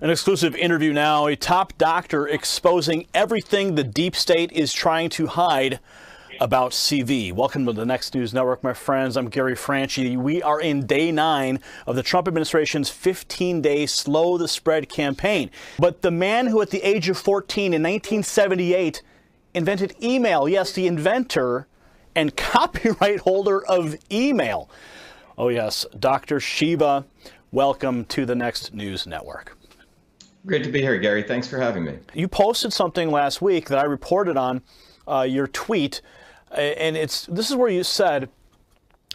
An exclusive interview now, a top doctor exposing everything the deep state is trying to hide about CV. Welcome to the Next News Network, my friends. I'm Gary Franchi. We are in day 9 of the Trump administration's 15-day Slow the Spread campaign. But the man who at the age of 14 in 1978 invented email, yes, the inventor and copyright holder of email. Oh yes, Dr. Shiva, welcome to the Next News Network. Great to be here, Gary. Thanks for having me. You posted something last week that I reported on your tweet, and this is where you said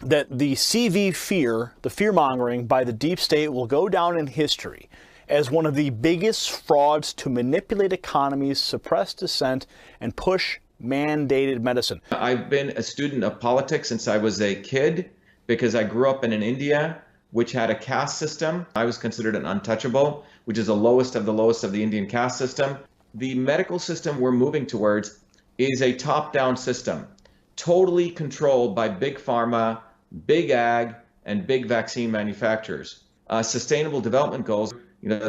that the CV fear, the fear-mongering by the deep state will go down in history as one of the biggest frauds to manipulate economies, suppress dissent, and push mandated medicine. I've been a student of politics since I was a kid because I grew up in India, which had a caste system. I was considered an untouchable, which is the lowest of the Indian caste system. The medical system we're moving towards is a top-down system, totally controlled by big pharma, big ag, and big vaccine manufacturers. Sustainable development goals,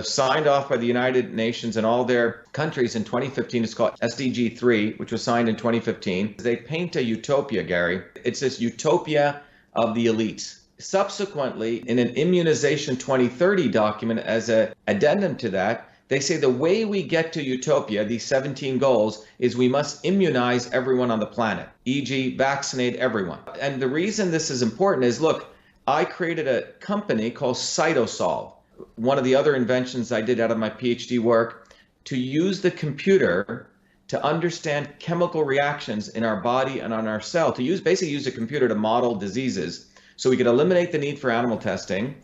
signed off by the United Nations and all their countries in 2015. It's called SDG 3, which was signed in 2015. They paint a utopia, Gary. It's this utopia of the elites. Subsequently, in an Immunization 2030 document as an addendum to that, they say the way we get to utopia, these 17 goals, is we must immunize everyone on the planet, e.g. vaccinate everyone. And the reason this is important is, look, I created a company called Cytosolve, one of the other inventions I did out of my PhD work, to use the computer to understand chemical reactions in our body and on our cell, basically use a computer to model diseases so we could eliminate the need for animal testing.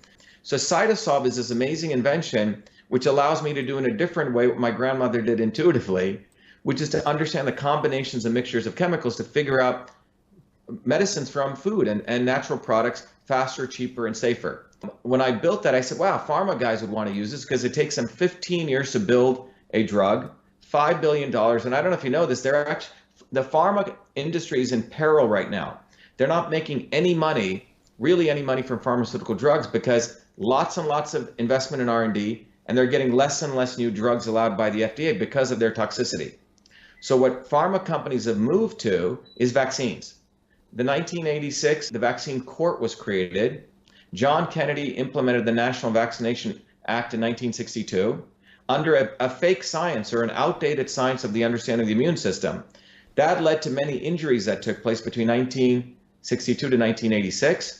So Cytosolve is this amazing invention which allows me to do in a different way what my grandmother did intuitively, which is to understand the combinations and mixtures of chemicals to figure out medicines from food and natural products faster, cheaper, and safer. When I built that, I said, wow, pharma guys would want to use this because it takes them 15 years to build a drug, $5 billion. And I don't know if you know this, the pharma industry is in peril right now. They're not making any money, really any money from pharmaceutical drugs because lots and lots of investment in R&D, and they're getting less and less new drugs allowed by the FDA because of their toxicity. So what pharma companies have moved to is vaccines. The 1986, the Vaccine Court was created. John Kennedy implemented the National Vaccination Act in 1962 under a fake science or an outdated science of the understanding of the immune system. That led to many injuries that took place between 1962 to 1986.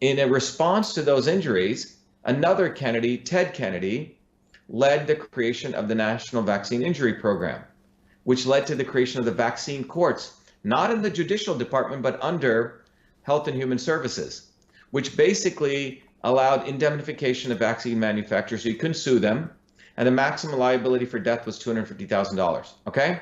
In a response to those injuries, another Kennedy, Ted Kennedy, led the creation of the National Vaccine Injury Program, which led to the creation of the vaccine courts, not in the judicial department, but under Health and Human Services, which basically allowed indemnification of vaccine manufacturers so you couldn't sue them, and the maximum liability for death was $250,000, okay?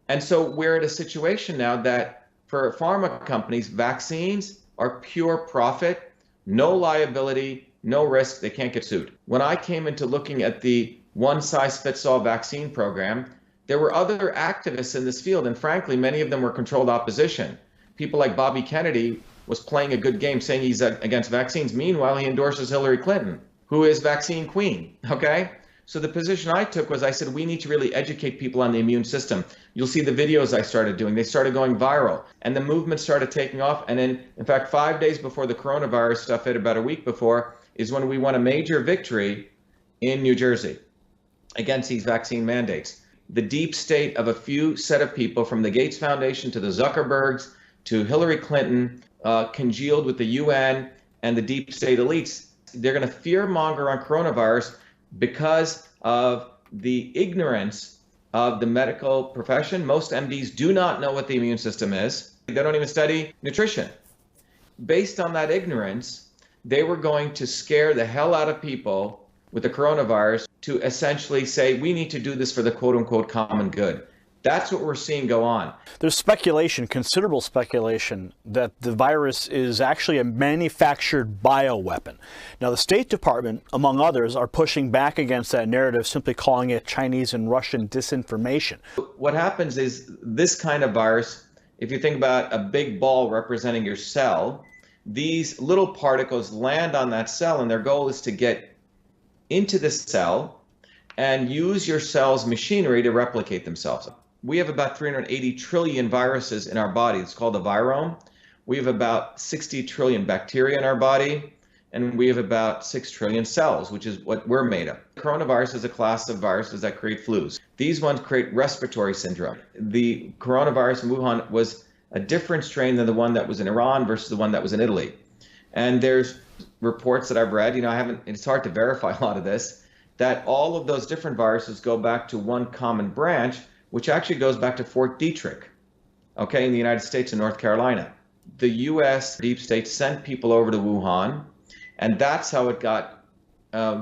And so we're at a situation now that for pharma companies, vaccines are pure profit, no liability, no risk, they can't get sued. When I came into looking at the one-size-fits-all vaccine program, there were other activists in this field, and frankly, many of them were controlled opposition. People like Bobby Kennedy was playing a good game saying he's against vaccines. Meanwhile, he endorses Hillary Clinton, who is vaccine queen, okay? So the position I took was I said, we need to really educate people on the immune system. You'll see the videos I started doing. They started going viral, and the movement started taking off. And in fact, 5 days before the coronavirus stuff hit, about a week before, is when we won a major victory in New Jersey against these vaccine mandates. The deep state of a few set of people, from the Gates Foundation to the Zuckerbergs to Hillary Clinton, congealed with the UN and the deep state elites. They're going to fear monger on coronavirus because of the ignorance of the medical profession. Most MDs do not know what the immune system is. They don't even study nutrition. Based on that ignorance, they were going to scare the hell out of people with the coronavirus to essentially say, we need to do this for the quote unquote common good. That's what we're seeing go on. There's speculation, considerable speculation, that the virus is actually a manufactured bioweapon. Now, the State Department, among others, are pushing back against that narrative, simply calling it Chinese and Russian disinformation. What happens is this kind of virus, if you think about a big ball representing your cell, these little particles land on that cell, and their goal is to get into the cell and use your cell's machinery to replicate themselves. We have about 380 trillion viruses in our body. It's called a virome. We have about 60 trillion bacteria in our body, and we have about 6 trillion cells, which is what we're made of. Coronavirus is a class of viruses that create flus. These ones create respiratory syndrome. The coronavirus in Wuhan was a different strain than the one that was in Iran versus the one that was in Italy. And there's reports that I've read, it's hard to verify a lot of this, that all of those different viruses go back to one common branch, which actually goes back to Fort Detrick, okay, in the United States and North Carolina. The US deep state sent people over to Wuhan, and that's how it got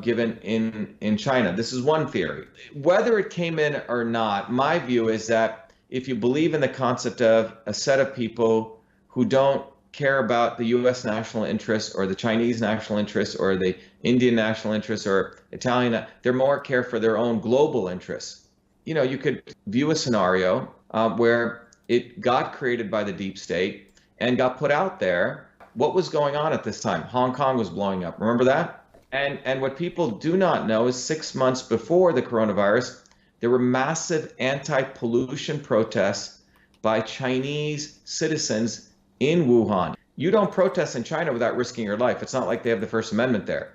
given in China. This is one theory. Whether it came in or not, my view is that if you believe in the concept of a set of people who don't care about the US national interest or the Chinese national interest or the Indian national interest or Italian, they're more care for their own global interests. You could view a scenario where it got created by the deep state and got put out there. What was going on at this time? Hong Kong was blowing up. Remember that? And what people do not know is 6 months before the coronavirus, there were massive anti-pollution protests by Chinese citizens in Wuhan. You don't protest in China without risking your life. It's not like they have the First Amendment there.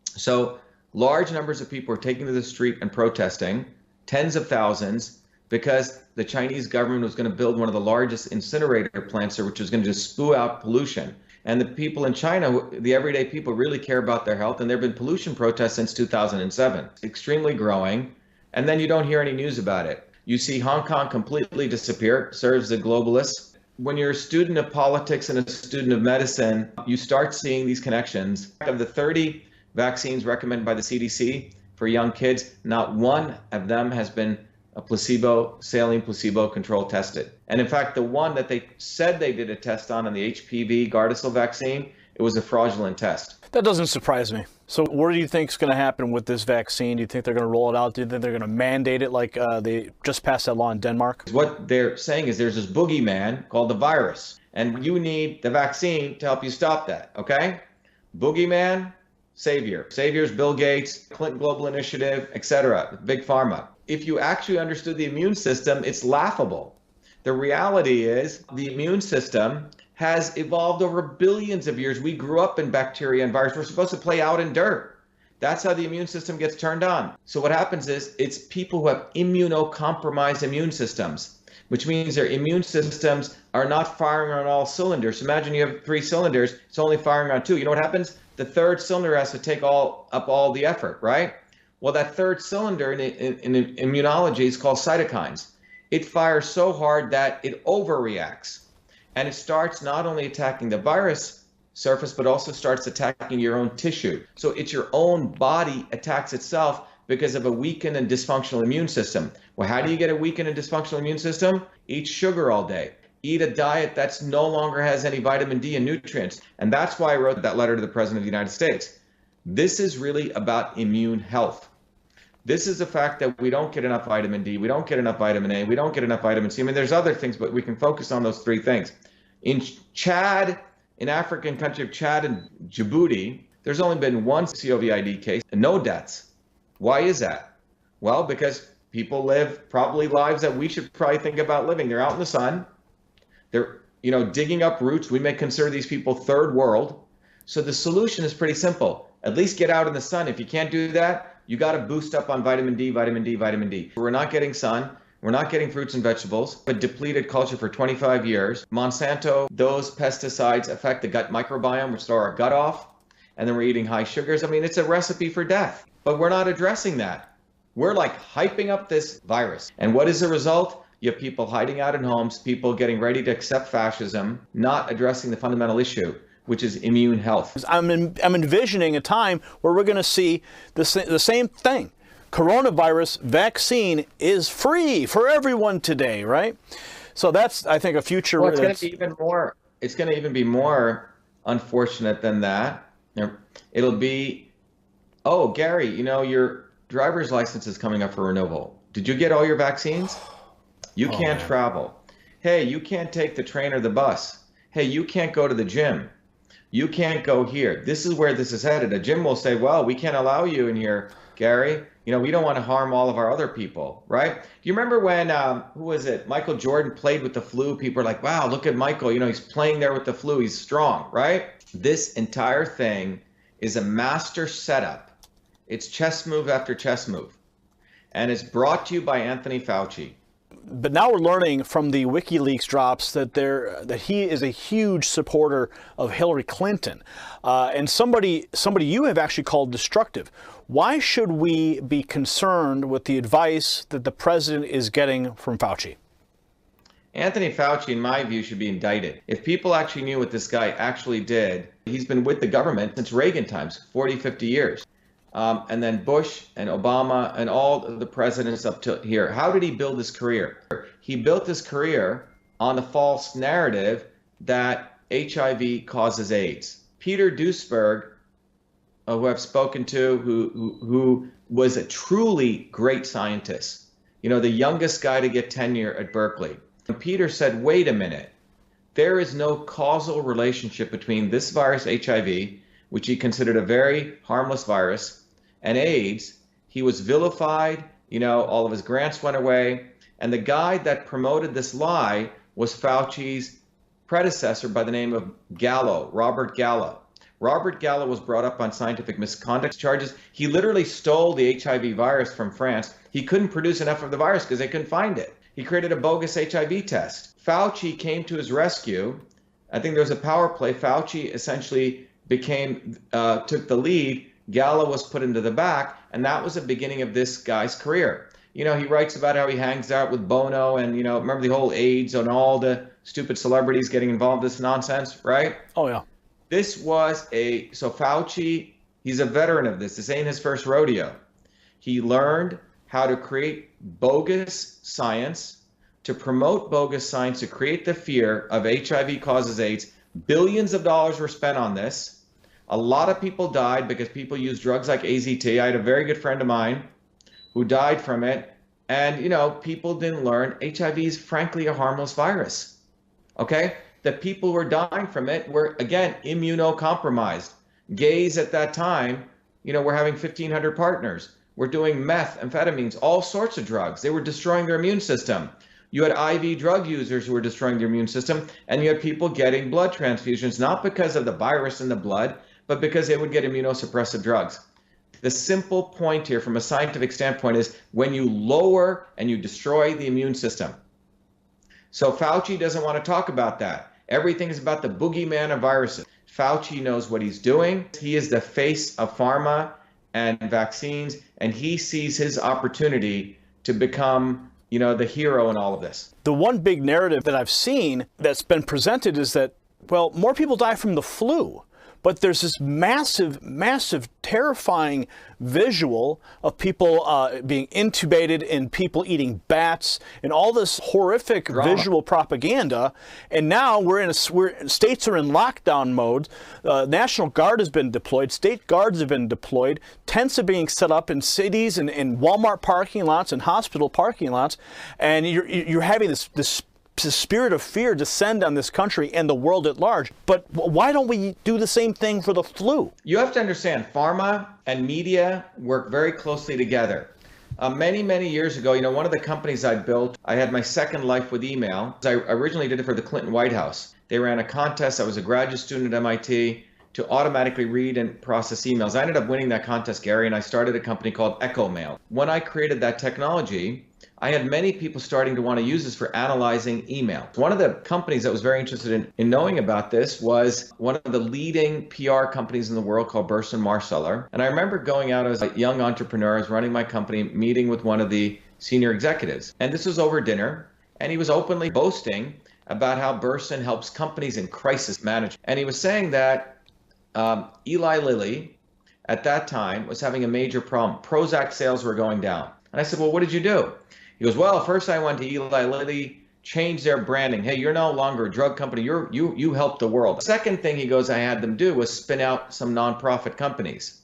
So large numbers of people are taking to the street and protesting, tens of thousands, because the Chinese government was going to build one of the largest incinerator plants there, which was going to just spew out pollution. And the people in China, the everyday people, really care about their health, and there have been pollution protests since 2007, extremely growing, and then you don't hear any news about it. You see Hong Kong completely disappear, serves the globalists. When you're a student of politics and a student of medicine, you start seeing these connections. Of the 30 vaccines recommended by the CDC for young kids, not one of them has been a saline placebo control tested. And in fact, the one that they said they did a test on the HPV Gardasil vaccine, it was a fraudulent test. That doesn't surprise me. So what do you think is going to happen with this vaccine? Do you think they're going to roll it out? Do you think they're going to mandate it like they just passed that law in Denmark? What they're saying is there's this boogeyman called the virus, and you need the vaccine to help you stop that, okay? Boogeyman, savior. Savior's Bill Gates, Clinton Global Initiative, etc., Big Pharma. If you actually understood the immune system, it's laughable. The reality is the immune system has evolved over billions of years. We grew up in bacteria and viruses. We're supposed to play out in dirt. That's how the immune system gets turned on. So what happens is it's people who have immunocompromised immune systems, which means their immune systems are not firing on all cylinders. So imagine you have 3 cylinders, it's only firing on 2. You know what happens? The third cylinder has to take up all the effort, right? Well, that third cylinder in immunology is called cytokines. It fires so hard that it overreacts. And it starts not only attacking the virus surface, but also starts attacking your own tissue. So it's your own body attacks itself because of a weakened and dysfunctional immune system. Well, how do you get a weakened and dysfunctional immune system? Eat sugar all day. Eat a diet that's no longer has any vitamin D and nutrients. And that's why I wrote that letter to the President of the United States. This is really about immune health. This is the fact that we don't get enough vitamin D, we don't get enough vitamin A, we don't get enough vitamin C. I mean, there's other things, but we can focus on those 3 things. In Chad, in African country of Chad and Djibouti, there's only been 1 COVID case and no deaths. Why is that? Well, because people live probably lives that we should probably think about living. They're out in the sun. They're, digging up roots. We may consider these people third world. So the solution is pretty simple. At least get out in the sun. If you can't do that, you got to boost up on vitamin D, vitamin D, vitamin D. We're not getting sun. We're not getting fruits and vegetables. A depleted culture for 25 years. Monsanto, those pesticides affect the gut microbiome, which throw our gut off. And then we're eating high sugars. I mean, it's a recipe for death. But we're not addressing that. We're like hyping up this virus. And what is the result? You have people hiding out in homes, people getting ready to accept fascism, not addressing the fundamental issue, which is immune health. I'm envisioning a time where we're going to see the same thing. Coronavirus vaccine is free for everyone today, right? So that's, I think, a future. Well, it's going to be even more. It's going to even be more unfortunate than that. It'll be, oh, Gary, your driver's license is coming up for renewal. Did you get all your vaccines? You can't travel. Hey, you can't take the train or the bus. Hey, you can't go to the gym. You can't go here. This is where this is headed. A gym will say, well, we can't allow you in here, Gary. We don't want to harm all of our other people, right? Do you remember when, who was it? Michael Jordan played with the flu. People are like, wow, look at Michael. He's playing there with the flu. He's strong, right? This entire thing is a master setup. It's chess move after chess move. And it's brought to you by Anthony Fauci. But now we're learning from the WikiLeaks drops that he is a huge supporter of Hillary Clinton, and somebody you have actually called destructive. Why should we be concerned with the advice that the president is getting from Fauci? Anthony Fauci, in my view, should be indicted. If people actually knew what this guy actually did, he's been with the government since Reagan times, 40, 50 years. And then Bush and Obama and all the presidents up to here. How did he build his career? He built his career on the false narrative that HIV causes AIDS. Peter Duesberg, who I've spoken to, who was a truly great scientist, the youngest guy to get tenure at Berkeley. And Peter said, wait a minute, there is no causal relationship between this virus, HIV, which he considered a very harmless virus, and AIDS. He was vilified, all of his grants went away. And the guy that promoted this lie was Fauci's predecessor by the name of Gallo, Robert Gallo. Robert Gallo was brought up on scientific misconduct charges. He literally stole the HIV virus from France. He couldn't produce enough of the virus because they couldn't find it. He created a bogus HIV test. Fauci came to his rescue. I think there was a power play. Fauci essentially took the lead. Gallo was put into the back, and that was the beginning of this guy's career. He writes about how he hangs out with Bono and, remember the whole AIDS and all the stupid celebrities getting involved in this nonsense, right? Oh, yeah. So Fauci, he's a veteran of this. This ain't his first rodeo. He learned how to create bogus science, to promote bogus science, to create the fear of HIV causes AIDS. Billions of dollars were spent on this. A lot of people died because people used drugs like AZT. I had a very good friend of mine who died from it. And, people didn't learn HIV is frankly a harmless virus. Okay? The people who were dying from it were, again, immunocompromised. Gays at that time, were having 1,500 partners. We're doing meth, amphetamines, all sorts of drugs. They were destroying their immune system. You had IV drug users who were destroying their immune system, and you had people getting blood transfusions, not because of the virus in the blood, but because they would get immunosuppressive drugs. The simple point here from a scientific standpoint is when you lower and you destroy the immune system. So Fauci doesn't want to talk about that. Everything is about the boogeyman of viruses. Fauci knows what he's doing. He is the face of pharma and vaccines, and he sees his opportunity to become, the hero in all of this. The one big narrative that I've seen that's been presented is that, more people die from the flu. But there's this massive, terrifying visual of people being intubated and people eating bats and all this horrific visual propaganda. And now states are in lockdown mode. National Guard has been deployed. State guards have been deployed. Tents are being set up in cities and in Walmart parking lots and hospital parking lots. And you're having this spirit of fear descend on this country and the world at large. But why don't we do the same thing for the flu? You have to understand, pharma and media work very closely together. Many years ago, one of the companies I built, I had my second life with email. I originally did it for the Clinton White House. They ran a contest. I was a graduate student at MIT to automatically read and process emails. I ended up winning that contest, Gary, and I started a company called Echo Mail. When I created that technology, I had many people starting to want to use this for analyzing email. One of the companies that was very interested in knowing about this was one of the leading PR companies in the world called Burson Marsteller. And I remember going out as a young entrepreneur, I was running my company, meeting with one of the senior executives. And this was over dinner. And he was openly boasting about how Burson helps companies in crisis management. And he was saying that Eli Lilly at that time was having a major problem. Prozac sales were going down. And I said, well, what did you do? He goes, well, first I went to Eli Lilly, changed their branding. Hey, you're no longer a drug company. You help the world. The second thing he goes, I had them do was spin out some nonprofit companies.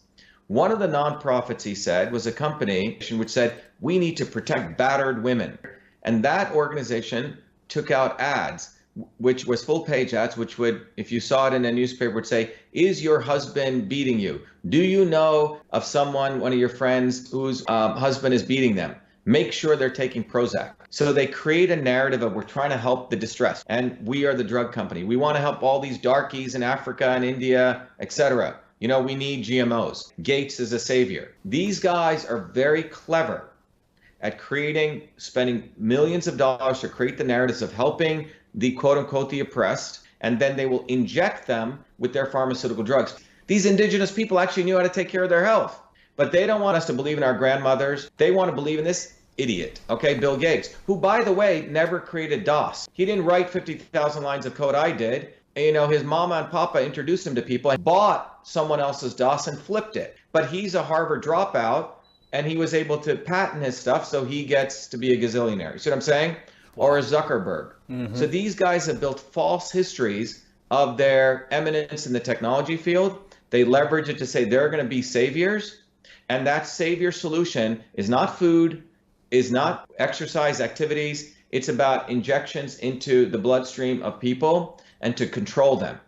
One of the nonprofits, he said, was a company which said, we need to protect battered women. And that organization took out ads which was full page ads, which would, if you saw it in a newspaper, would say, is your husband beating you? Do you know of someone, one of your friends, whose husband is beating them? Make sure they're taking Prozac. So they create a narrative of we're trying to help the distressed, and we are the drug company. We want to help all these darkies in Africa and India, etc. You know, we need GMOs. Gates is a savior. These guys are very clever at spending millions of dollars to create the narratives of helping the quote unquote the oppressed, and then they will inject them with their pharmaceutical drugs. These indigenous people actually knew how to take care of their health, but they don't want us to believe in our grandmothers. They want to believe in this idiot, okay, Bill Gates, who, by the way, never created DOS. He didn't write 50,000 lines of code. I did. You know, his mama and papa introduced him to people and bought someone else's DOS and flipped it. But he's a Harvard dropout, and he was able to patent his stuff, so he gets to be a gazillionaire. You see what I'm saying? Or a Zuckerberg. Mm-hmm. So these guys have built false histories of their eminence in the technology field. They leverage it to say they're going to be saviors, and that savior solution is not food, is not exercise activities. It's about injections into the bloodstream of people and to control them.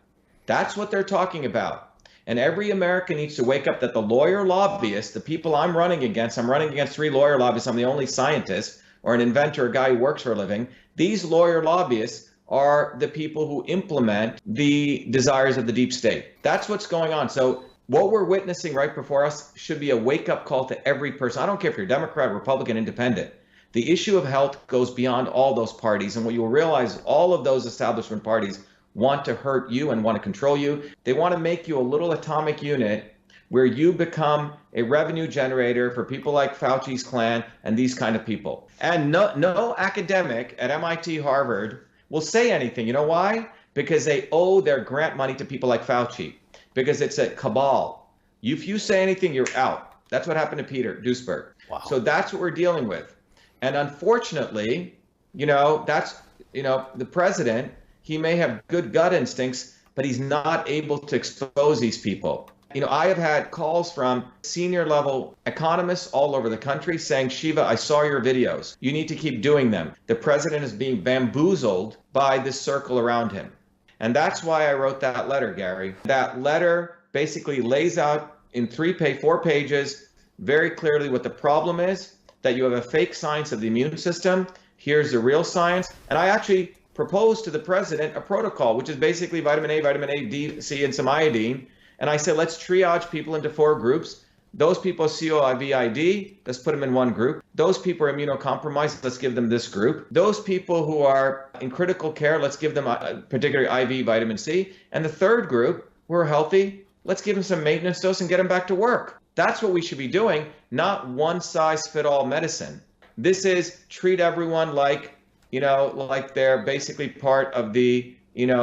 That's what they're talking about. And every American needs to wake up that the lawyer lobbyists, the people I'm running against 3 lawyer lobbyists. I'm the only scientist or an inventor, a guy who works for a living. These lawyer lobbyists are the people who implement the desires of the deep state. That's what's going on. So what we're witnessing right before us should be a wake-up call to every person. I don't care if you're Democrat, Republican, Independent. The issue of health goes beyond all those parties. And what you'll realize, all of those establishment parties want to hurt you and want to control you. They want to make you a little atomic unit where you become a revenue generator for people like Fauci's clan and these kind of people. And no academic at MIT, Harvard will say anything. You know why? Because they owe their grant money to people like Fauci, because it's a cabal. If you say anything, you're out. That's what happened to Peter Duesberg. Wow. So that's what we're dealing with. And unfortunately, the president, he may have good gut instincts, but he's not able to expose these people. I have had calls from senior level economists all over the country saying, Shiva, I saw your videos. You need to keep doing them. The president is being bamboozled by this circle around him. And that's why I wrote that letter, Gary. That letter basically lays out in 4 pages very clearly what the problem is, that you have a fake science of the immune system. Here's the real science. And I actually proposed to the president a protocol, which is basically vitamin A, D, C, and some iodine. And I said, let's triage people into 4 groups. Those people COVID, let's put them in one group. Those people are immunocompromised, let's give them this group. Those people who are in critical care, let's give them particularly IV vitamin C. And the third group, who are healthy, let's give them some maintenance dose and get them back to work. That's what we should be doing, not one-size-fits-all medicine. This is treat everyone like they're basically part of the,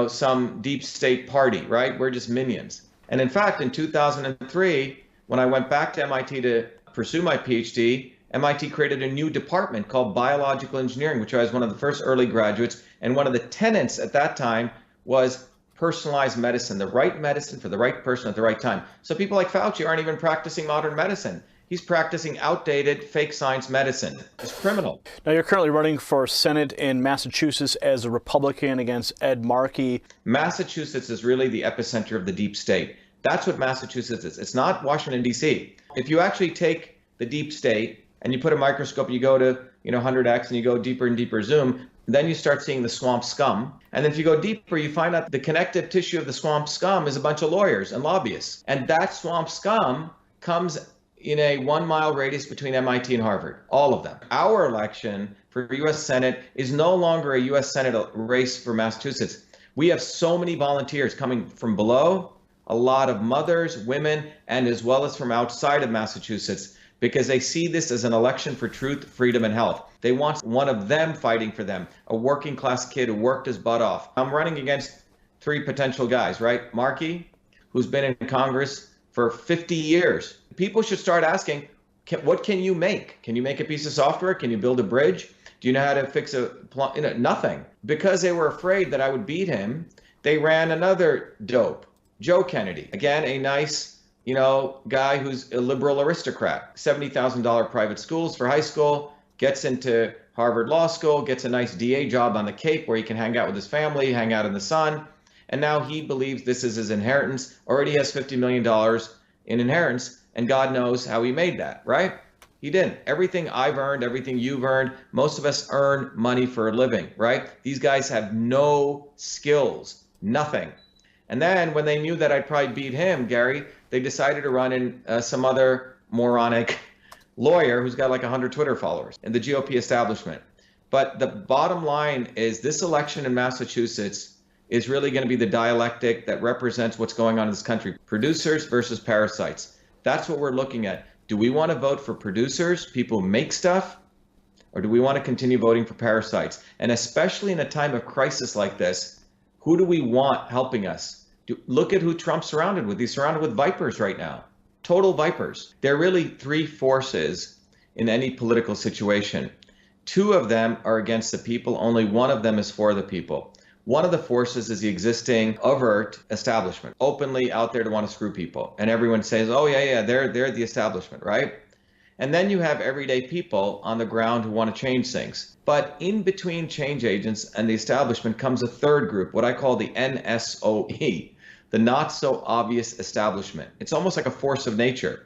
some deep state party, right? We're just minions. And in fact, in 2003, when I went back to MIT to pursue my PhD, MIT created a new department called biological engineering, which I was one of the first early graduates. And one of the tenets at that time was personalized medicine, the right medicine for the right person at the right time. So people like Fauci aren't even practicing modern medicine. He's practicing outdated fake science medicine. It's criminal. Now, you're currently running for Senate in Massachusetts as a Republican against Ed Markey. Massachusetts is really the epicenter of the deep state. That's what Massachusetts is. It's not Washington, D.C. If you actually take the deep state and you put a microscope, you go to 100x and you go deeper and deeper zoom, then you start seeing the swamp scum. And then if you go deeper, you find out the connective tissue of the swamp scum is a bunch of lawyers and lobbyists. And that swamp scum comes in a 1-mile radius between MIT and Harvard, all of them. Our election for U.S. Senate is no longer a U.S. Senate race for Massachusetts. We have so many volunteers coming from below, a lot of mothers, women, and as well as from outside of Massachusetts, because they see this as an election for truth, freedom, and health. They want one of them fighting for them, a working class kid who worked his butt off. I'm running against 3 potential guys, right? Markey, who's been in Congress for 50 years. People should start asking, what can you make? Can you make a piece of software? Can you build a bridge? Do you know how to fix nothing. Because they were afraid that I would beat him, they ran another dope, Joe Kennedy. Again, a nice, guy who's a liberal aristocrat. $70,000 private schools for high school, gets into Harvard Law School, gets a nice DA job on the Cape where he can hang out with his family, hang out in the sun. And now he believes this is his inheritance, already has $50 million in inheritance, and God knows how he made that, right? He didn't. Everything I've earned, everything you've earned, most of us earn money for a living, right? These guys have no skills, nothing. And then when they knew that I'd probably beat him, Gary, they decided to run in some other moronic lawyer who's got like 100 Twitter followers in the GOP establishment. But the bottom line is this election in Massachusetts is really going to be the dialectic that represents what's going on in this country. Producers versus parasites. That's what we're looking at. Do we want to vote for producers, people who make stuff, or do we want to continue voting for parasites? And especially in a time of crisis like this, who do we want helping us? Look at who Trump's surrounded with. He's surrounded with vipers right now, total vipers. There are really three forces in any political situation. Two of them are against the people. Only one of them is for the people. One of the forces is the existing overt establishment, openly out there to want to screw people. And everyone says, oh, yeah, they're the establishment, right? And then you have everyday people on the ground who want to change things. But in between change agents and the establishment comes a third group, what I call the NSOE, the not so obvious establishment. It's almost like a force of nature.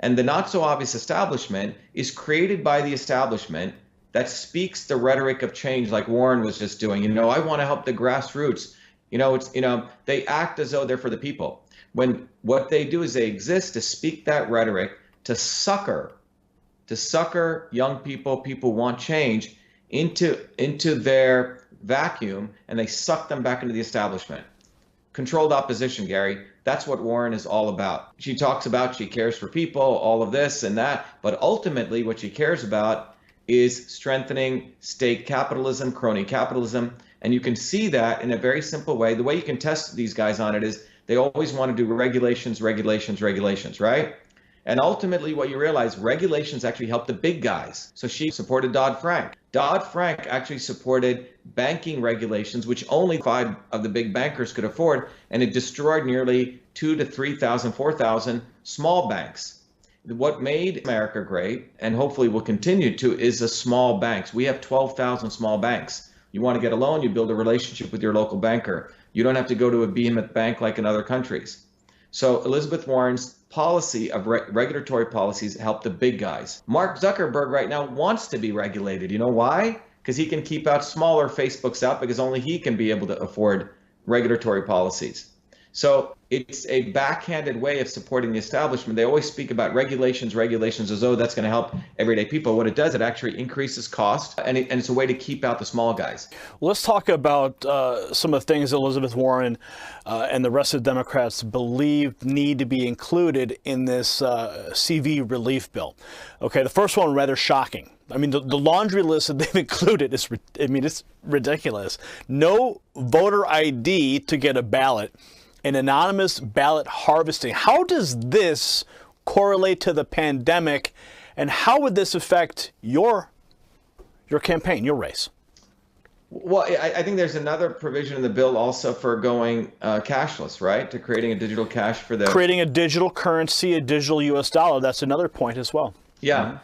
And the not so obvious establishment is created by the establishment that speaks the rhetoric of change like Warren was just doing. I want to help the grassroots. They act as though they're for the people. When what they do is they exist to speak that rhetoric, to succor young people who want change into their vacuum, and they suck them back into the establishment. Controlled opposition, Gary. That's what Warren is all about. She talks about she cares for people, all of this and that, but ultimately what she cares about is strengthening state capitalism, crony capitalism. And you can see that in a very simple way. The way you can test these guys on it is they always want to do regulations, right? And ultimately what you realize, regulations actually help the big guys. So she supported Dodd-Frank. Dodd-Frank actually supported banking regulations, which only 5 of the big bankers could afford, and it destroyed nearly 2,000 to 3,000, 4,000 small banks. What made America great, and hopefully will continue to, is the small banks. We have 12,000 small banks. You want to get a loan, you build a relationship with your local banker. You don't have to go to a behemoth bank like in other countries. So Elizabeth Warren's policy of regulatory policies help the big guys. Mark Zuckerberg right now wants to be regulated. You know why? Because he can keep out smaller Facebooks out because only he can be able to afford regulatory policies. So it's a backhanded way of supporting the establishment. They always speak about regulations as though that's going to help everyday people. What it does, it actually increases cost, and it's a way to keep out the small guys. Well, let's talk about some of the things Elizabeth Warren and the rest of the Democrats believe need to be included in this CV relief bill. Okay, the first one, rather shocking. I mean, the laundry list that they've included is, it's ridiculous. No voter ID to get a ballot. An anonymous ballot harvesting. How does this correlate to the pandemic, and how would this affect your campaign, your race? Well, I think there's another provision in the bill also for going cashless, right? To creating a digital cash for the... Creating a digital currency, a digital US dollar. That's another point as well. Yeah. Mm-hmm.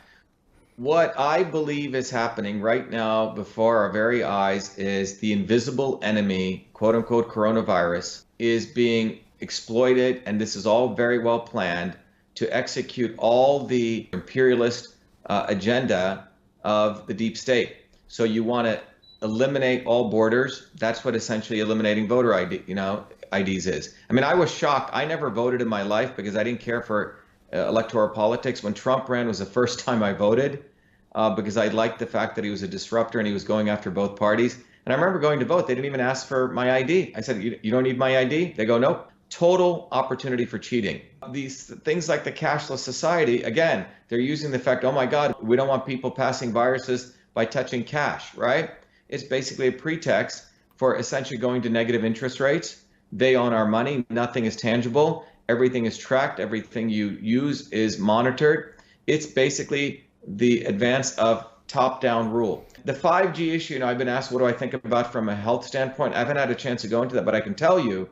What I believe is happening right now before our very eyes is the invisible enemy, quote unquote, coronavirus, is being exploited, and this is all very well planned to execute all the imperialist agenda of the deep state. So you want to eliminate all borders. That's what essentially eliminating voter IDs is. I mean, I was shocked. I never voted in my life because I didn't care for electoral politics. When Trump ran was the first time I voted because I liked the fact that he was a disruptor and he was going after both parties. And I remember going to vote. They didn't even ask for my ID. I said, you don't need my ID? They go, nope. Total opportunity for cheating. These things like the cashless society, again, they're using the fact, oh my God, we don't want people passing viruses by touching cash, right? It's basically a pretext for essentially going to negative interest rates. They own our money. Nothing is tangible. Everything is tracked. Everything you use is monitored. It's basically the advance of top-down rule. The 5G issue, I've been asked what do I think about from a health standpoint. I haven't had a chance to go into that, but I can tell you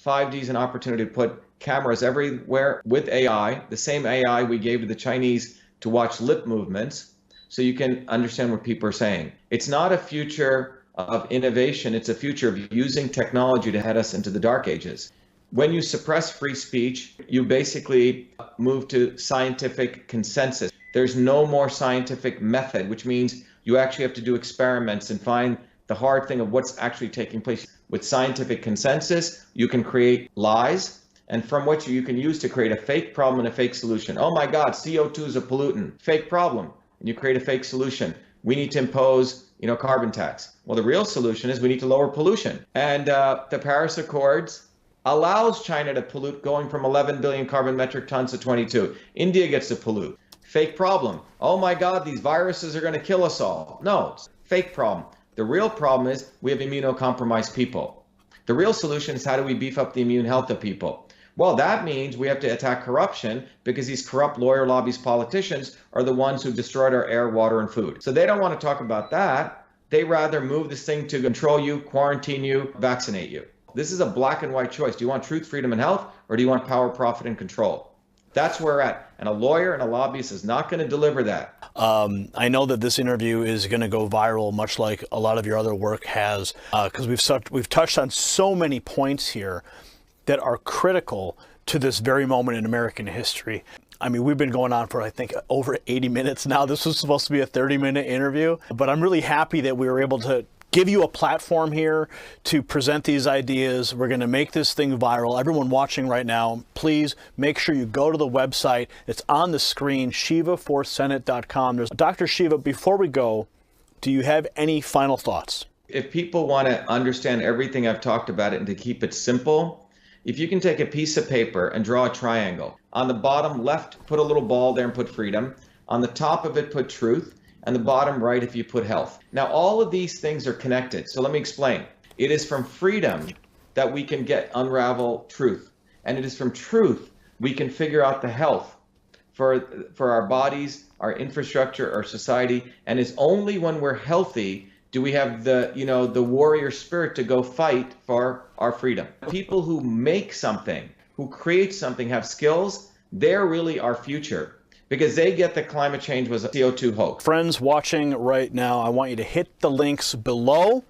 5G is an opportunity to put cameras everywhere with AI, the same AI we gave to the Chinese to watch lip movements. so you can understand what people are saying. It's not a future of innovation. It's a future of using technology to head us into the dark ages. When you suppress free speech, you basically move to scientific consensus. There's no more scientific method, which means you actually have to do experiments and find the hard thing of what's actually taking place. With scientific consensus, you can create lies, and from which you can use to create a fake problem and a fake solution. Oh my God, CO2 is a pollutant. Fake problem. And you create a fake solution. We need to impose, carbon tax. Well, the real solution is we need to lower pollution. And the Paris Accords allows China to pollute, going from 11 billion carbon metric tons to 22. India gets to pollute. Fake problem. Oh my God, these viruses are going to kill us all. No, it's fake problem. The real problem is we have immunocompromised people. The real solution is how do we beef up the immune health of people? Well, that means we have to attack corruption, because these corrupt lawyer lobbies politicians are the ones who destroyed our air, water, and food. So they don't want to talk about that. They rather move this thing to control you, quarantine you, vaccinate you. This is a black and white choice. Do you want truth, freedom, and health, or do you want power, profit, and control? That's where we're at. And a lawyer and a lobbyist is not going to deliver that. I know that this interview is going to go viral, much like a lot of your other work has, because we've touched on so many points here that are critical to this very moment in American history. I mean, we've been going on for, I think, over 80 minutes now. This was supposed to be a 30-minute interview, but I'm really happy that we were able to give you a platform here to present these ideas. We're going to make this thing viral. Everyone watching right now, please make sure you go to the website. It's on the screen, shivaforsenate.com. Dr. Shiva, before we go, do you have any final thoughts? If people want to understand everything I've talked about and to keep it simple, if you can take a piece of paper and draw a triangle, on the bottom left, put a little ball there and put freedom. On the top of it, put truth. And the bottom right, if you put health. Now, all of these things are connected. So let me explain. It is from freedom that we can unravel truth. And it is from truth we can figure out the health for our bodies, our infrastructure, our society. And it's only when we're healthy do we have the warrior spirit to go fight for our freedom. People who make something, who create something, have skills, they're really our future, because they get that climate change was a CO2 hoax. Friends watching right now, I want you to hit the links below.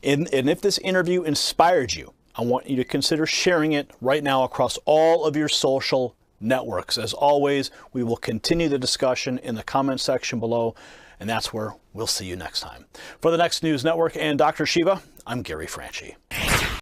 And if this interview inspired you, I want you to consider sharing it right now across all of your social networks. As always, we will continue the discussion in the comment section below, and that's where we'll see you next time. For the Next News Network and Dr. Shiva, I'm Gary Franchi.